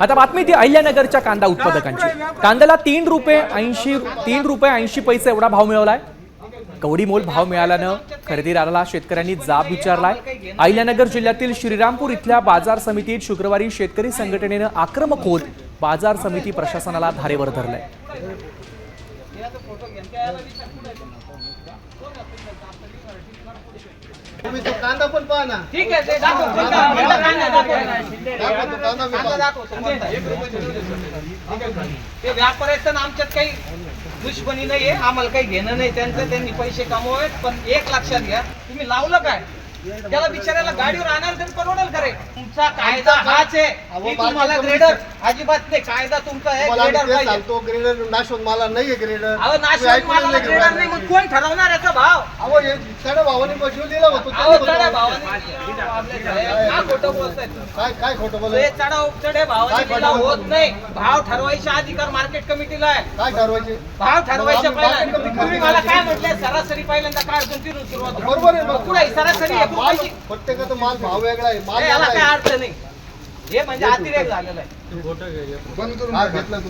आता बातमी ती अहिल्यानगरच्या कांदा उत्पादकांची। कांद्याला 3 रुपये 80 पैसे एवढा भाव मिळालाय। कवडीमोल भाव मिळाल्यानं खरेदीदाराला शेतकऱ्यांनी जाब विचारलाय। अहिल्यानगर जिल्ह्यातील श्रीरामपूर इथल्या बाजार समितीत शुक्रवारी शेतकरी संघटनेनं आक्रमक होत बाजार समिती प्रशासनाला धारेवर धरलंय। तुम्ही तो कांदा पण पहा ना। ठीक आहे ते दाखव ते व्यापाऱ्याचं आमच्यात काही दुश्मनी नाहीये, आम्हाला काही घेणं नाही त्यांचं, त्यांनी पैसे कमवावेत। पण एक लक्षात घ्या, तुम्ही लावलं काय त्याला बिचारायला गाडीवर आणायला तर परवडेल खरे? तुमचा कायदा हाच आहे की तुम्हाला ग्रेडर अजिबात नाही, कायदा तुमचा आहे ग्रेडर पाहिजे। तो ग्रेडर नाशवंत माला नाहीये ग्रेडर। अहो नाशवंत मालाला ग्रेडर नाही, मग कोण ठरवणार याचा भाव? अहो हे चढ भावाने बसवून दिला होतो। अहो चढ्या भावाने काय खोटं बोलताय? काय खोटं बोलत? हे चढ्या भावाने दिला होत नाही। भाव ठरवायचा अधिकार मार्केट कमिटीला आहे। काय ठरवायचे? भाव ठरवायचे पहिला। तुम्ही मला काय म्हटले? सरासरी पहिल्यांदा काय अडचण तिथून सुरुवात होती? बरोबर आहे मग। पुढे सरासरी आहे पाहिजे। प्रत्येकाचा माल भाव वेगळा आहे। माल याला काय अर्थ नाही, हे म्हणजे अतिरेक झालेला आहे। बंद करून घेतला तू।